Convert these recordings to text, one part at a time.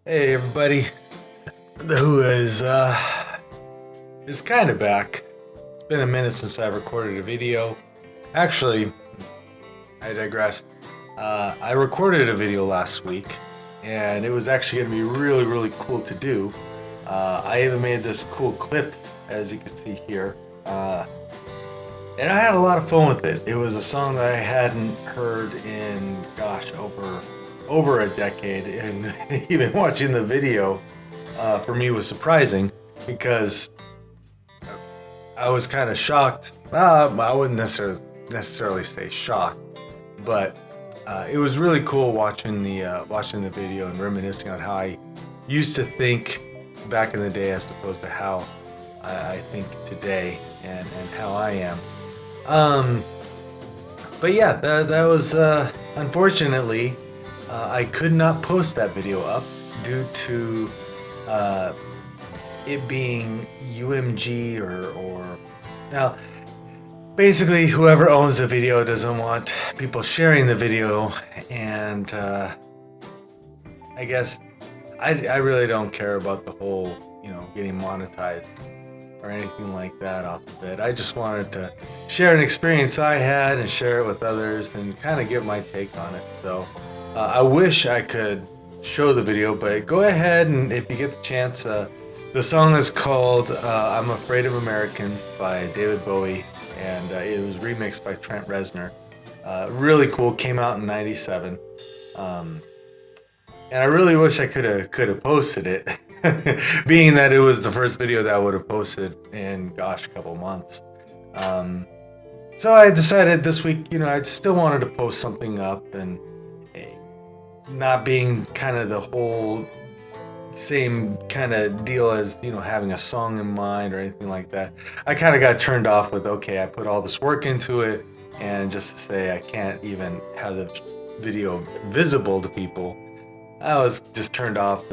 Hey everybody, The-Hua is kind of back. It's been a minute since I recorded a video. Actually, I digress. I recorded a video last week, and it was actually going to be really cool to do. I even made this cool clip, as you can see here, and I had a lot of fun with it. It was a song that I hadn't heard in, gosh, over a decade, and even watching the video for me was surprising because I was kind of shocked. I wouldn't necessarily say shocked, but it was really cool watching the video and reminiscing on how I used to think back in the day as opposed to how I think today and how I am. Um, but yeah, that was unfortunately I could not post that video up due to uh, it being UMG or now basically whoever owns the video doesn't want people sharing the video, and I guess I really don't care about the whole getting monetized or anything like that off of it. I just wanted to share an experience I had and share it with others and kind of give my take on it. So I wish I could show the video, but go ahead and if you get the chance, the song is called I'm Afraid of Americans by David Bowie, and it was remixed by Trent Reznor. Really cool, came out in '97. Um, and I really wish I could have posted it, being that it was the first video that I would have posted in, gosh, a couple months. Um, so I decided this week, I still wanted to post something up, and not being kind of the whole same kind of deal as having a song in mind or anything like that. I kind of got turned off with, okay, I put all this work into it, and just to say I can't even have the video visible to people, I was just turned off.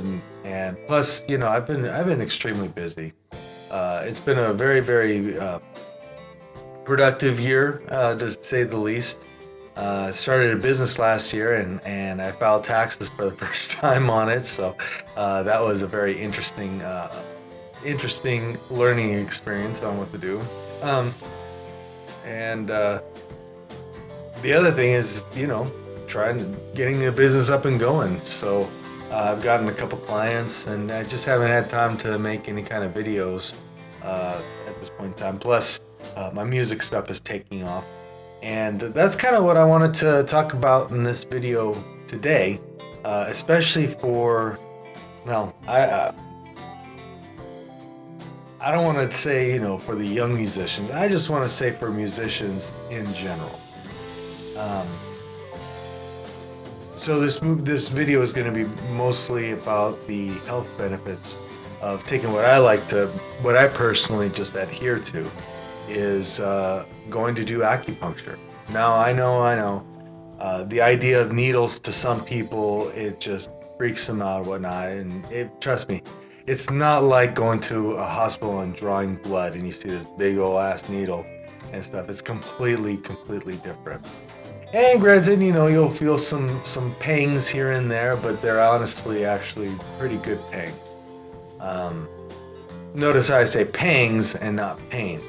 And plus, I've been extremely busy. It's been a very productive year, to say the least. Started a business last year, and I filed taxes for the first time on it, so that was a very interesting learning experience on what to do. And the other thing is, trying getting the business up and going. So I've gotten a couple clients, and I just haven't had time to make any kind of videos at this point in time. Plus, my music stuff is taking off. And that's kind of what I wanted to talk about in this video today, especially for, well, I don't want to say, for the young musicians. I just want to say for musicians in general. So this video is going to be mostly about the health benefits of taking what I personally just adhere to, is going to do acupuncture. Now, I know, the idea of needles to some people, it just freaks them out and whatnot. And trust me, it's not like going to a hospital and drawing blood and you see this big old ass needle and stuff. It's completely different. And granted, you'll feel some pangs here and there, but they're honestly actually pretty good pangs. Notice how I say pangs and not pain.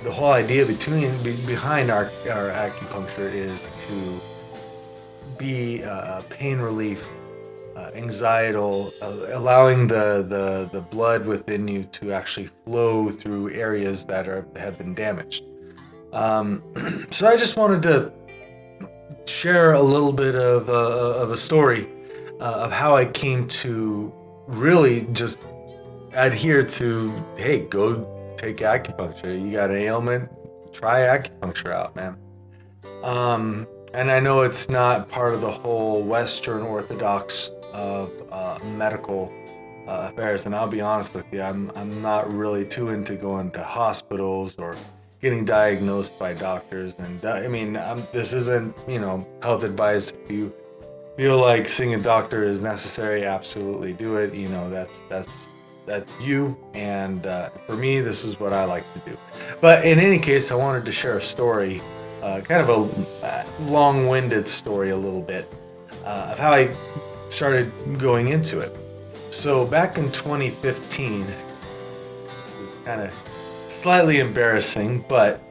The whole idea behind our acupuncture is to be pain relief, anxiety, allowing the blood within you to actually flow through areas that have been damaged. So I just wanted to share a little bit of a story of how I came to really just adhere to, hey, go take acupuncture. You got an ailment, try acupuncture out, man. And I know it's not part of the whole Western Orthodox of medical affairs, and I'll be honest with you, I'm not really too into going to hospitals or getting diagnosed by doctors. And this isn't health advice. If you feel like seeing a doctor is necessary, absolutely do it. That's you, and for me, this is what I like to do. But in any case, I wanted to share a story, kind of a long-winded story a little bit, of how I started going into it. So back in 2015, it was kind of slightly embarrassing, but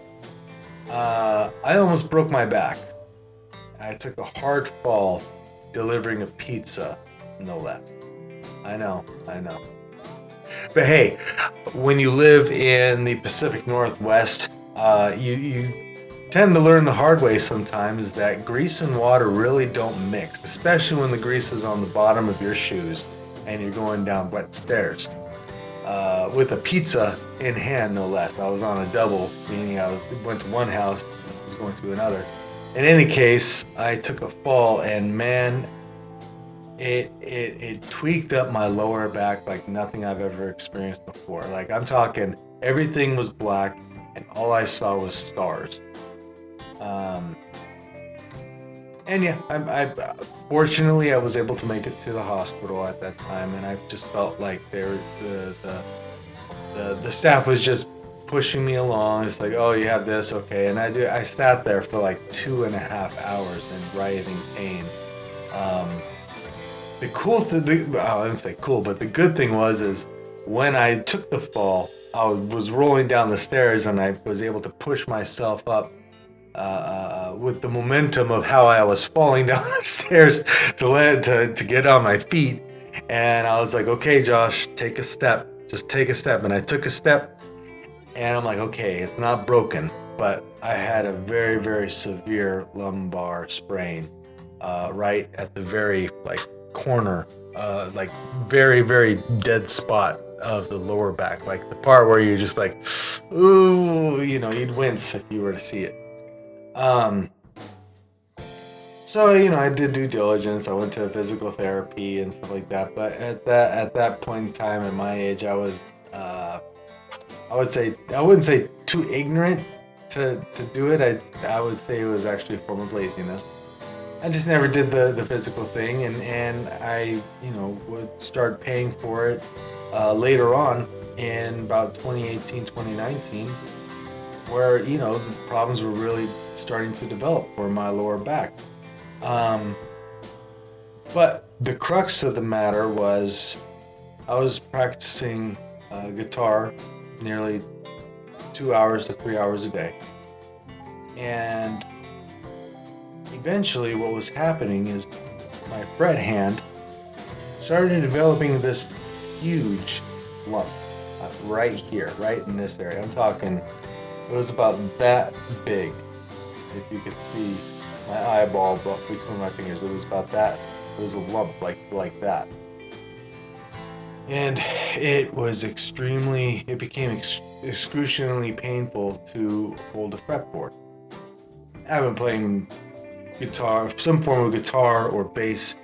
I almost broke my back. I took a hard fall delivering a pizza, no less. I know. But hey, when you live in the Pacific Northwest, you tend to learn the hard way sometimes that grease and water really don't mix, especially when the grease is on the bottom of your shoes and you're going down wet stairs. With a pizza in hand, no less. I was on a double, meaning went to one house, was going to another. In any case, I took a fall, and man, it tweaked up my lower back like nothing I've ever experienced before. Like, I'm talking, everything was black, and all I saw was stars. And yeah, I fortunately I was able to make it to the hospital at that time, and I just felt like the staff was just pushing me along. It's like, oh, you have this, okay. And I sat there for like 2.5 hours in writhing pain. The cool thing, I wouldn't say cool, but the good thing is when I took the fall, I was rolling down the stairs and I was able to push myself up with the momentum of how I was falling down the stairs to get on my feet. And I was like, okay, Josh, take a step. Just take a step. And I took a step, and I'm like, okay, it's not broken, but I had a very, very severe lumbar sprain right at the very corner, like very, very dead spot of the lower back, like the part where you're just like, ooh, you'd wince if you were to see it. So I did due diligence. I went to physical therapy and stuff like that. But at that point in time, at my age, I was I wouldn't say too ignorant to do it. I would say it was actually a form of laziness. I just never did the physical thing, and I would start paying for it later on in about 2018, 2019, where the problems were really starting to develop for my lower back. But the crux of the matter was I was practicing guitar nearly 2 hours to 3 hours a day. And eventually what was happening is my fret hand started developing this huge lump right here, right in this area. I'm talking, it was about that big. If you could see my eyeball between my fingers, it was about that. It was a lump like that. And it became excruciatingly painful to hold a fretboard. I've been playing guitar, some form of guitar or bass,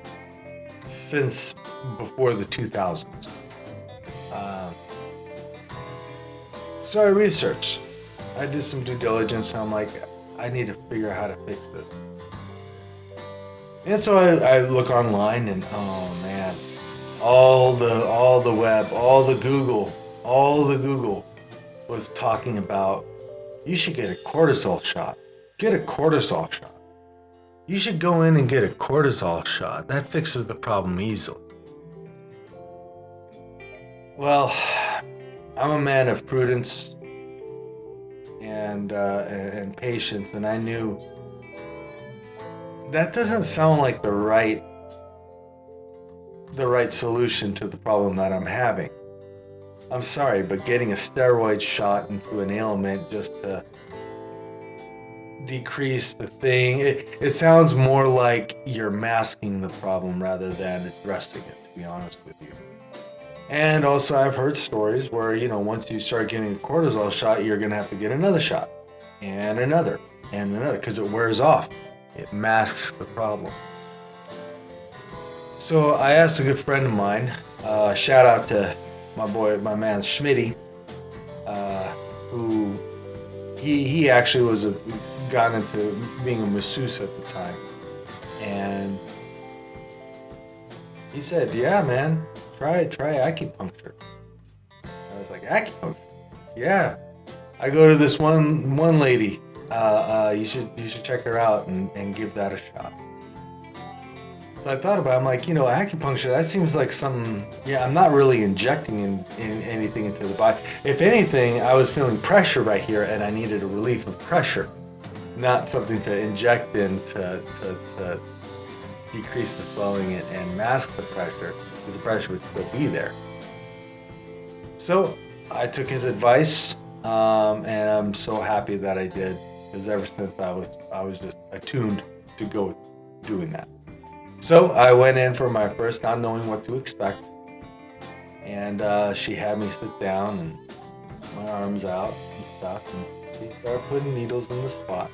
since before the 2000s. So I researched. I did some due diligence, and I'm like, I need to figure out how to fix this. And so I look online, and oh man, all the web, all the Google was talking about, you should get a cortisol shot. Get a cortisol shot. You should go in and get a cortisol shot. That fixes the problem easily. Well, I'm a man of prudence and patience, and I knew that doesn't sound like the right solution to the problem that I'm having. I'm sorry, but getting a steroid shot into an ailment just to decrease the thing, it sounds more like you're masking the problem rather than addressing it, to be honest with you. And also, I've heard stories where, once you start getting a cortisol shot, you're going to have to get another shot, and another, because it wears off. It masks the problem. So I asked a good friend of mine, shout out to my man Schmitty, who he actually got into being a masseuse at the time, and he said, "Yeah, man, try acupuncture." I was like, "Acupuncture? Yeah, I go to this one lady. You should check her out and give that a shot." So I thought about it, I'm like, acupuncture, that seems like something, yeah, I'm not really injecting in anything into the body. If anything, I was feeling pressure right here and I needed a relief of pressure, not something to inject in to decrease the swelling and mask the pressure, because the pressure would still be there. So I took his advice, and I'm so happy that I did, because ever since I was just attuned to go doing that. So I went in for my first, not knowing what to expect, and she had me sit down and my arms out and stuff, and she started putting needles in the spot.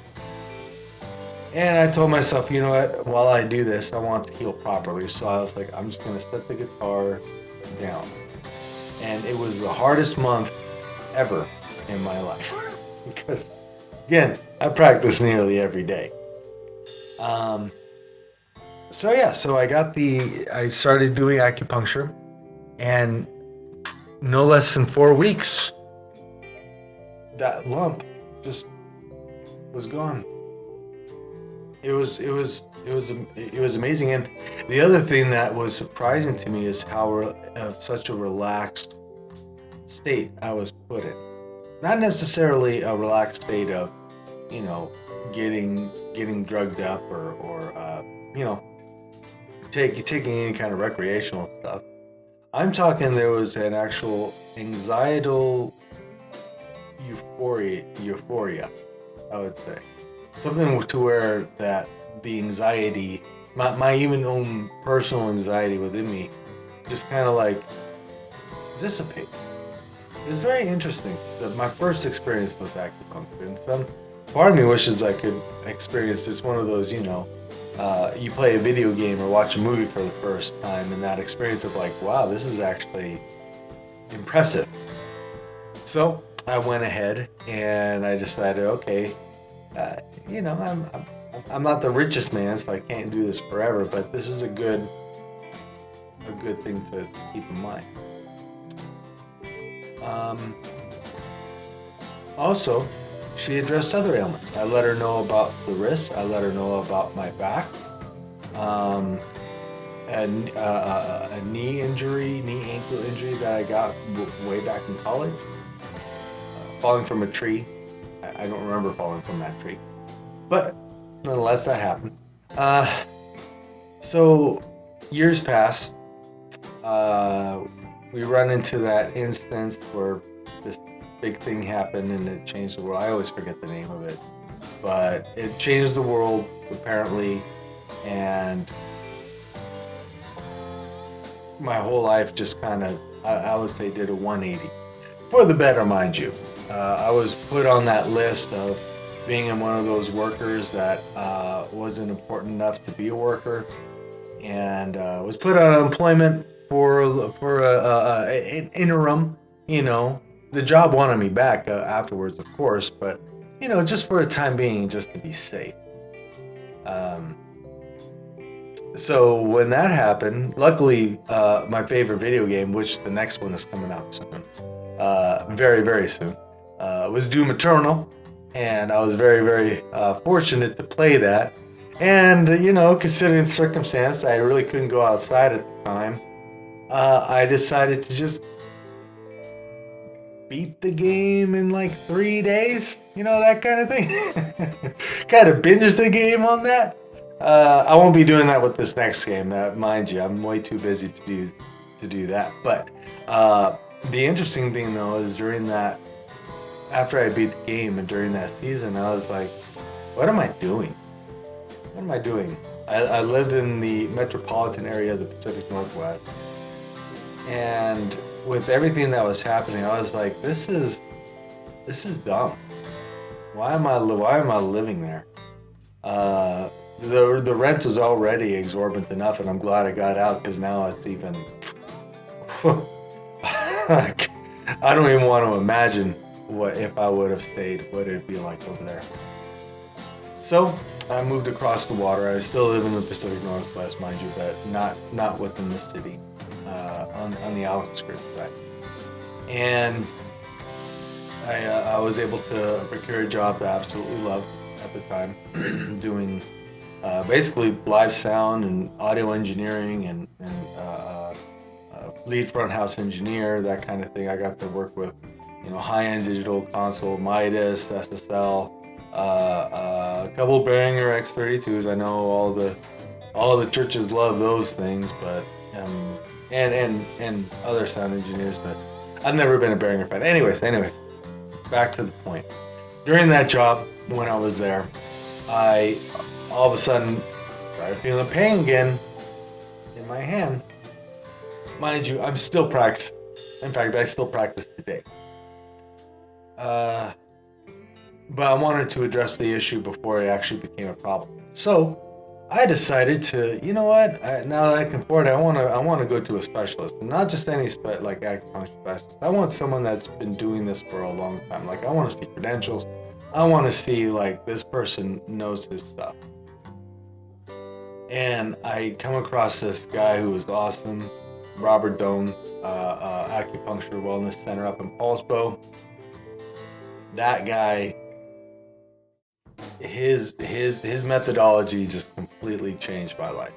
And I told myself, you know what, while I do this, I want to heal properly. So I was like, I'm just going to set the guitar down. And it was the hardest month ever in my life. Because, again, I practice nearly every day. So I started doing acupuncture, and no less than 4 weeks, that lump just was gone. It was amazing. And the other thing that was surprising to me is how such a relaxed state I was put in. Not necessarily a relaxed state of, getting drugged up or taking any kind of recreational stuff. I'm talking there was an actual anxietal euphoria, I would say. Something to where that the anxiety, my even own personal anxiety within me, just kind of like dissipate. It was very interesting. My first experience with acupuncture, and some part of me wishes I could experience just one of those, you play a video game or watch a movie for the first time, and that experience of like, wow, this is actually impressive. So I went ahead and I decided, okay, I'm not the richest man, so I can't do this forever, but this is a good thing to keep in mind. Also, she addressed other ailments. I let her know about the wrist. I let her know about my back, and a knee ankle injury that I got way back in college. Falling from a tree. I don't remember falling from that tree, but nonetheless, that happened. So years pass. We run into that instance where this big thing happened and it changed the world. I always forget the name of it, but it changed the world apparently, and my whole life just kind of, I would say, did a 180 for the better, mind you. I was put on that list of being in one of those workers that wasn't important enough to be a worker, and was put on unemployment for an interim. The job wanted me back afterwards, of course, but just for a time being, just to be safe. So when that happened, luckily, my favorite video game, which the next one is coming out soon, very, very soon, was Doom Eternal, and I was very, very fortunate to play that. And, considering the circumstance, I really couldn't go outside at the time. I decided to just beat the game in like 3 days, that kind of thing. Kind of binge the game on that. I won't be doing that with this next game, mind you. I'm way too busy to do that. But the interesting thing though is after I beat the game and during that season, I was like, what am I doing? What am I doing? I lived in the metropolitan area of the Pacific Northwest, and with everything that was happening, I was like, this is dumb. Why am I living there? The rent was already exorbitant enough, and I'm glad I got out, because now it's even. I don't even want to imagine what if I would have stayed, what it'd be like over there. So I moved across the water. I still live in the Pacific Northwest, mind you, but not within the city, on the outskirts side. And I was able to procure a job that I absolutely loved at the time, doing basically live sound and audio engineering and lead front house engineer, that kind of thing. I got to work with, high-end digital console, Midas, SSL, a couple Behringer X32s. I know all the churches love those things, but and other sound engineers, but I've never been a Behringer fan. Anyways, back to the point. During that job, when I was there, I all of a sudden started feeling pain again in my hand. Mind you, I'm still practicing. In fact, I still practice today. But I wanted to address the issue before it actually became a problem. So I decided to, now that I can afford it, I want to go to a specialist, and not just any like acupuncture specialist. I want someone that's been doing this for a long time. Like, I want to see credentials. I want to see like this person knows his stuff. And I come across this guy who is awesome, Robert Doan, Acupuncture Wellness Center up in Paulsbo. That guy, his methodology just completely changed my life.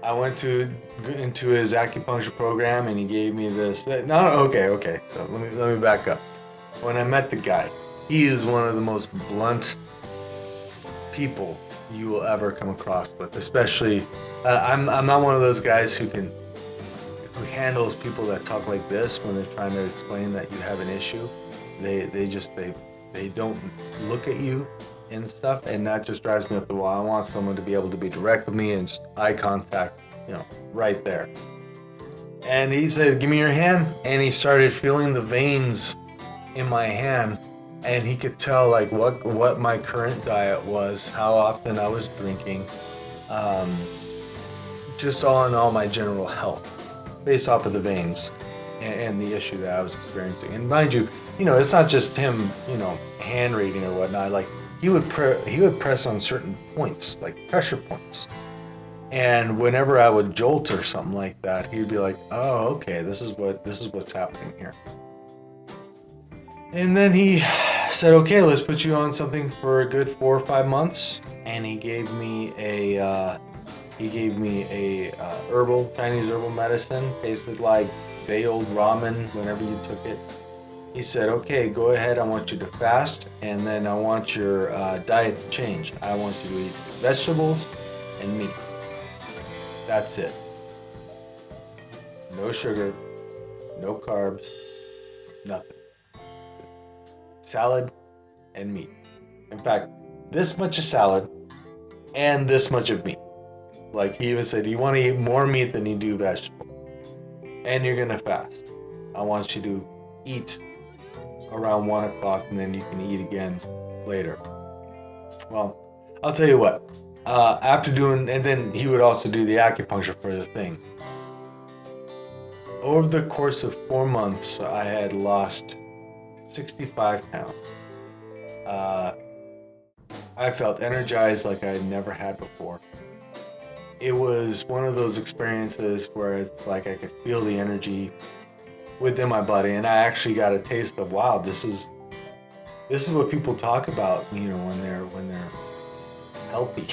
I went into his acupuncture program, and he gave me this. Okay. So let me back up. When I met the guy, he is one of the most blunt people you will ever come across with. Especially, I'm not one of those guys who handles people that talk like this when they're trying to explain that you have an issue. They don't look at you and stuff, and that just drives me up the wall. I want someone to be able to be direct with me and just eye contact, right there. And he said, "Give me your hand," and he started feeling the veins in my hand, and he could tell like what my current diet was, how often I was drinking, just all in all my general health, based off of the veins and the issue that I was experiencing. And mind you, it's not just him, hand reading or whatnot. Like, he would press on certain points, like pressure points. And whenever I would jolt or something like that, he'd be like, "Oh, okay, this is what's happening here." And then he said, "Okay, let's put you on something for a good 4 or 5 months." And he gave me a Chinese herbal medicine, tasted like day-old ramen whenever you took it. He said, "Okay, go ahead. I want you to fast, and then I want your diet to change. I want you to eat vegetables and meat. That's it. No sugar, no carbs, nothing. Salad and meat. In fact, this much of salad and this much of meat." Like, he even said, "You want to eat more meat than you do vegetable. And you're going to fast. I want you to eat around 1 o'clock, and then you can eat again later." Well, I'll tell you what. And then he would also do the acupuncture for the thing. Over the course of 4 months, I had lost 65 pounds. I felt energized like I never had before. It was one of those experiences where it's like I could feel the energy within my body, and I actually got a taste of, wow, this is what people talk about, when they're healthy.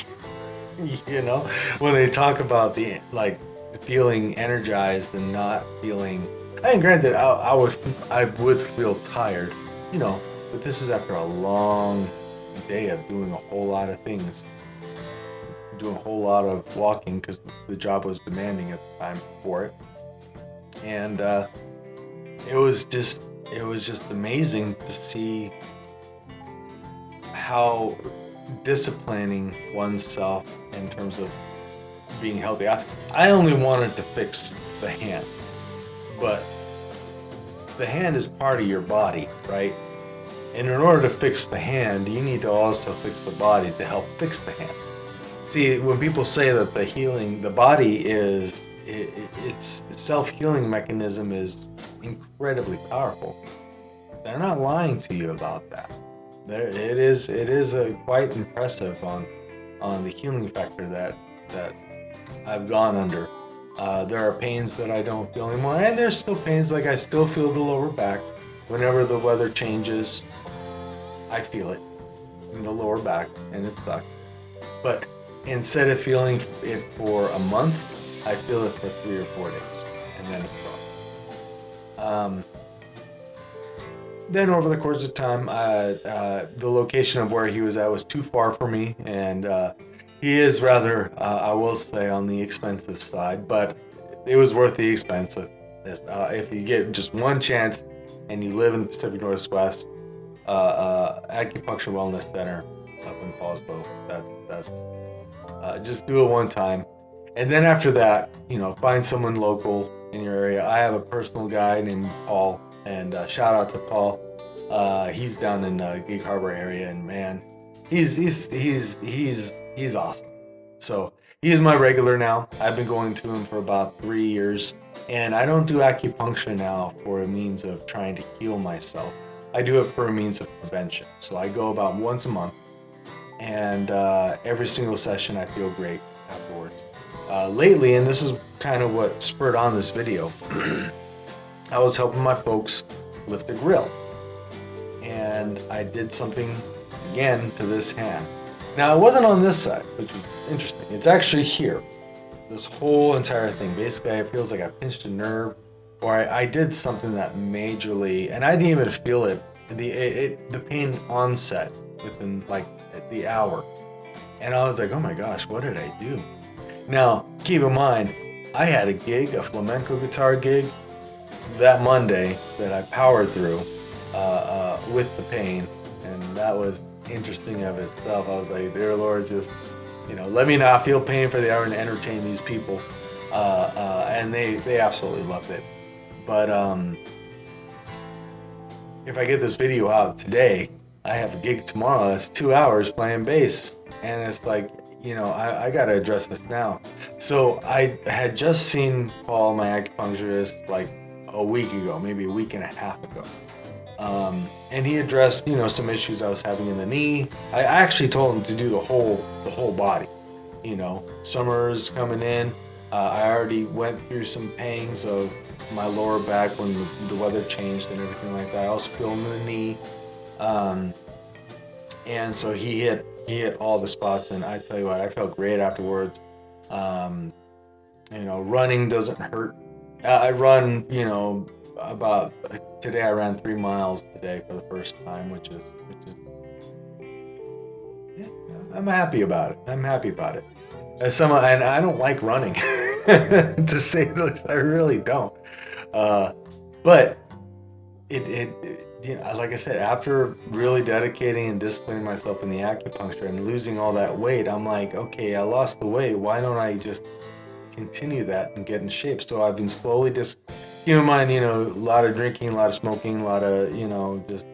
When they talk about the feeling energized and not feeling. And granted, I would feel tired, but this is after a long day of doing a whole lot of things, doing a whole lot of walking because the job was demanding at the time for it, and it was just amazing to see how disciplining oneself in terms of being healthy. I only wanted to fix the hand, but the hand is part of your body, right? And in order to fix the hand, you need to also fix the body to help fix the hand. See, when people say that the body is, its self-healing mechanism is incredibly powerful, they're not lying to you about that. It is quite impressive on the healing factor that I've gone under. There are pains that I don't feel anymore, and there's still pains, like I still feel the lower back. Whenever the weather changes, I feel it. in the lower back, and it sucks. But instead of feeling it for a month, I feel it for 3 or 4 days, and then it's gone. Then over the course of time, the location of where he was at was too far for me, and he is rather, I will say, on the expensive side, but it was worth the expense. If you get just one chance and you live in the Pacific Northwest, Acupuncture Wellness Center up in Fallsville, that's just do it one time. And then after that, find someone local in your area. I have a personal guy named Paul, and shout out to Paul. He's down in Gig Harbor area, and man, he's awesome. So he is my regular now. I've been going to him for about 3 years, and I don't do acupuncture now for a means of trying to heal myself. I do it for a means of prevention. So I go about once a month, and every single session I feel great afterwards. Lately, and this is kind of what spurred on this video, I was helping my folks lift a grill, and I did something again to this hand. Now, it wasn't on this side, which was interesting. It's actually here. This whole entire thing. Basically, it feels like I pinched a nerve, or I did something that majorly, and I didn't even feel it. The pain onset within like the hour, and I was like, oh my gosh, what did I do? Now, keep in mind, I had a gig, a flamenco guitar gig, that Monday that I powered through with the pain, and that was interesting of itself. I was like, dear Lord, just let me not feel pain for the hour and entertain these people, and they absolutely loved it. But if I get this video out today, I have a gig tomorrow that's 2 hours playing bass, and it's like, I got to address this now. So I had just seen Paul, my acupuncturist, like a week ago, maybe a week and a half ago. And he addressed, some issues I was having in the knee. I actually told him to do the whole body. Summer's coming in. I already went through some pangs of my lower back when the weather changed and everything like that. I also feel in the knee. And so he hit all the spots, and I tell you what, I felt great afterwards. Running doesn't hurt. I run, about today I ran 3 miles today for the first time, which is yeah, I'm happy about it. As someone, and I don't like running, to say the least, I really don't. But it like I said, after really dedicating and disciplining myself in the acupuncture and losing all that weight, I'm like, okay, I lost the weight. Why don't I just continue that and get in shape? So I've been slowly just, keep in mind, a lot of drinking, a lot of smoking, a lot of, just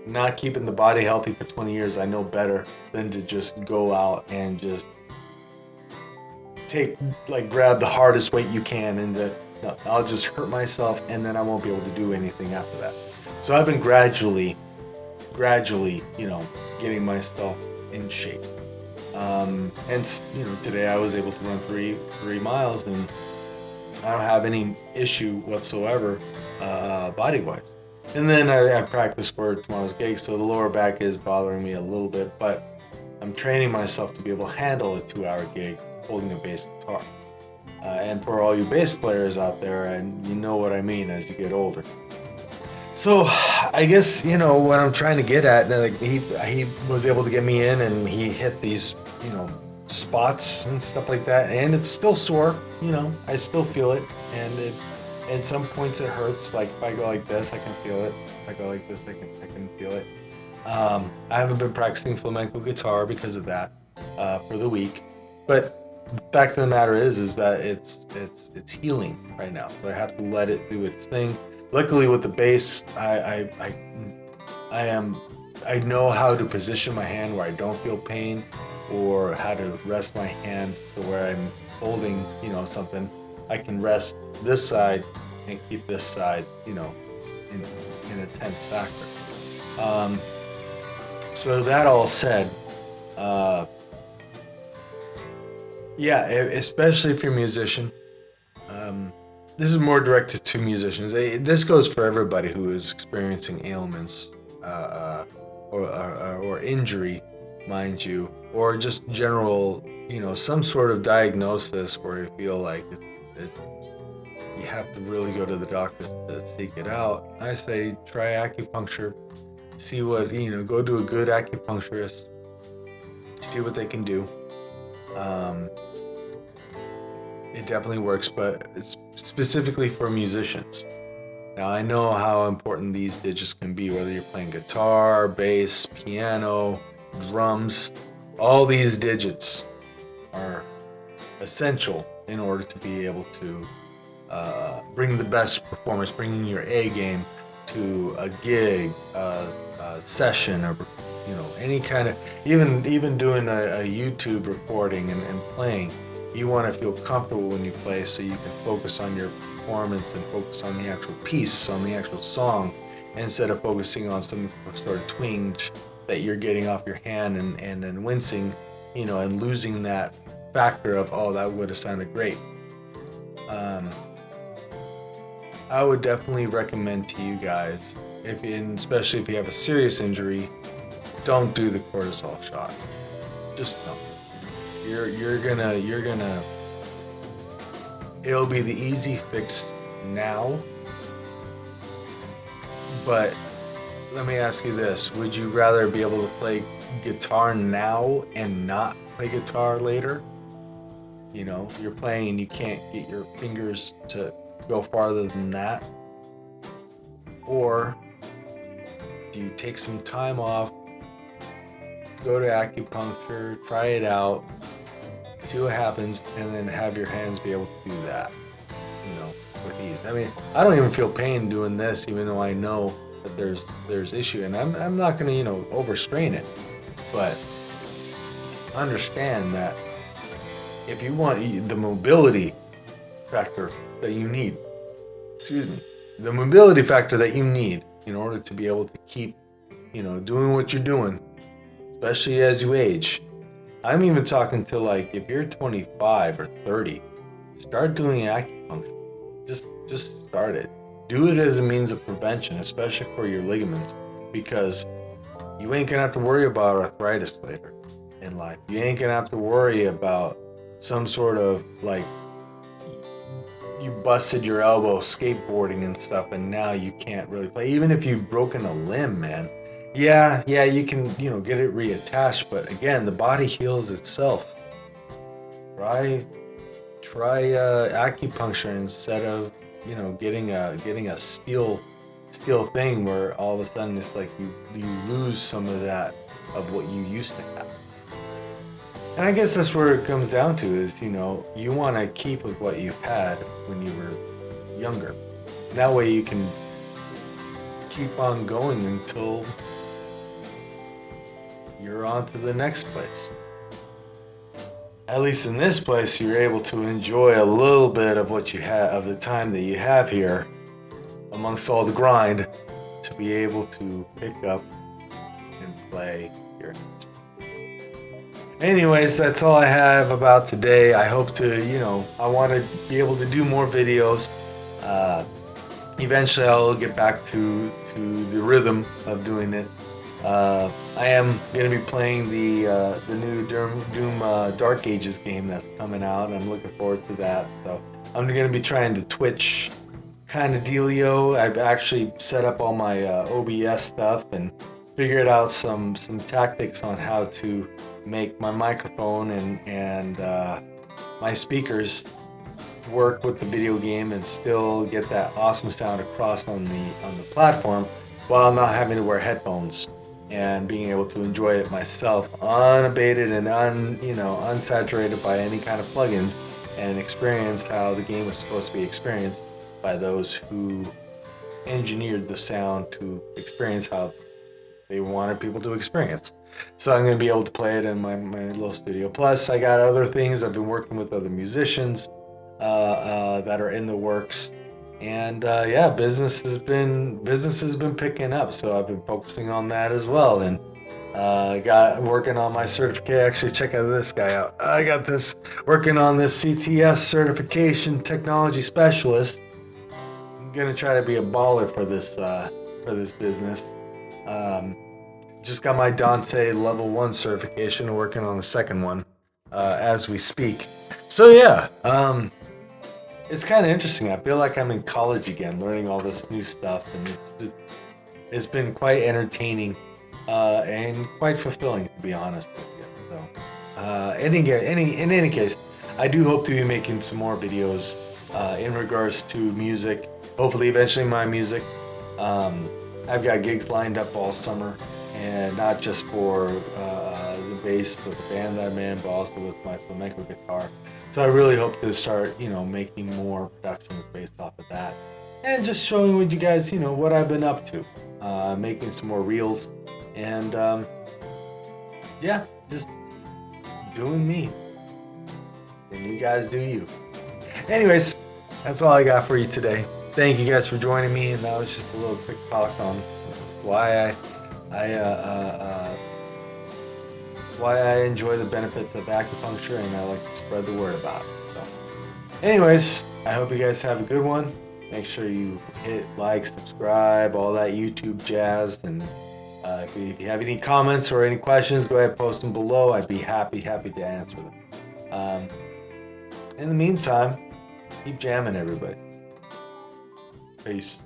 not keeping the body healthy for 20 years. I know better than to just go out and just grab the hardest weight you can, and I'll just hurt myself, and then I won't be able to do anything after that. So I've been gradually, getting myself in shape. And today I was able to run three miles, and I don't have any issue whatsoever, body-wise. And then I practice for tomorrow's gig, so the lower back is bothering me a little bit, but I'm training myself to be able to handle a 2-hour gig holding a bass guitar. And for all you bass players out there, and you know what I mean as you get older. So I guess, what I'm trying to get at, like he was able to get me in, and he hit these, spots and stuff like that, and it's still sore, I still feel it, and at some points it hurts. Like if I go like this, I can feel it. If I go like this, I can feel it. I haven't been practicing flamenco guitar because of that, for the week, but the fact of the matter is that it's healing right now, so I have to let it do its thing. Luckily with the bass, I know how to position my hand where I don't feel pain, or how to rest my hand to where I'm holding, something. I can rest this side and keep this side, in a tense factor. So that all said, especially if you're a musician, this is more directed to musicians. This goes for everybody who is experiencing ailments, or or injury, mind you, or just general, some sort of diagnosis where you feel like you have to really go to the doctor to seek it out, I say try acupuncture. See what, go to a good acupuncturist, see what they can do. It definitely works, but it's specifically for musicians. Now, I know how important these digits can be, whether you're playing guitar, bass, piano, drums. All these digits are essential in order to be able to bring the best performance, bringing your A game to a gig, a session, or any kind of, even doing a YouTube recording and playing. You want to feel comfortable when you play, so you can focus on your performance and focus on the actual piece, on the actual song, instead of focusing on some sort of twinge that you're getting off your hand and then wincing, and losing that factor of, oh, that would have sounded great. I would definitely recommend to you guys, especially if you have a serious injury, don't do the cortisol shot. Just don't. You're gonna it'll be the easy fix now, but let me ask you this: would you rather be able to play guitar now and not play guitar later? You're playing and you can't get your fingers to go farther than that, or do you take some time off, go to acupuncture, try it out, see what happens, and then have your hands be able to do that, with ease. I mean, I don't even feel pain doing this, even though I know that there's issue, and I'm not going to, overstrain it, but understand that if you want the mobility factor that you need, the mobility factor that you need in order to be able to keep, doing what you're doing, especially as you age. I'm even talking to, like, if you're 25 or 30, start doing acupuncture. Just start it. Do it as a means of prevention, especially for your ligaments, because you ain't gonna have to worry about arthritis later in life. You ain't gonna have to worry about some sort of, like, you busted your elbow skateboarding and stuff, and now you can't really play. Even if you've broken a limb, man, yeah, you can, get it reattached, but again, the body heals itself. Try acupuncture instead of, getting a steel thing where all of a sudden it's like you lose some of that of what you used to have. And I guess that's where it comes down to is, you want to keep with what you had when you were younger. That way you can keep on going until you're on to the next place. At least in this place, you're able to enjoy a little bit of what you have, of the time that you have here amongst all the grind, to be able to pick up and play your instrument. Anyways, that's all I have about today. I hope to, I want to be able to do more videos. Eventually I'll get back to the rhythm of doing it. I am going to be playing the new Doom Dark Ages game that's coming out. I'm looking forward to that. So I'm going to be trying the Twitch kind of dealio. I've actually set up all my OBS stuff and figured out some tactics on how to make my microphone and my speakers work with the video game and still get that awesome sound across on the platform while not having to wear headphones, and being able to enjoy it myself, unabated and unsaturated by any kind of plugins, and experience how the game was supposed to be experienced by those who engineered the sound to experience how they wanted people to experience. So I'm going to be able to play it in my little studio. Plus, I got other things. I've been working with other musicians that are in the works. And business has been picking up, so I've been focusing on that as well, and got working on my certificate. Actually, check out this guy out. I got this working on this CTS certification, technology specialist. I'm gonna try to be a baller for this business. just got my Dante level 1 certification, working on the second one as we speak. So yeah, it's kind of interesting. I feel like I'm in college again, learning all this new stuff, and it's been quite entertaining and quite fulfilling, to be honest with you. So, in any case, I do hope to be making some more videos in regards to music. Hopefully, eventually, my music. I've got gigs lined up all summer, and not just for the bass of the band that I'm in, but also with my flamenco guitar. So I really hope to start, making more productions based off of that, and just showing with you guys, what I've been up to, making some more reels, and yeah, just doing me, and you guys do you. Anyways, that's all I got for you today. Thank you guys for joining me, and that was just a little quick talk on why I enjoy the benefits of acupuncture, and I like to spread the word about it. So, anyways, I hope you guys have a good one. Make sure you hit like, subscribe, all that YouTube jazz, and if you have any comments or any questions, go ahead and post them below. I'd be happy to answer them. In the meantime, keep jamming, everybody. Peace.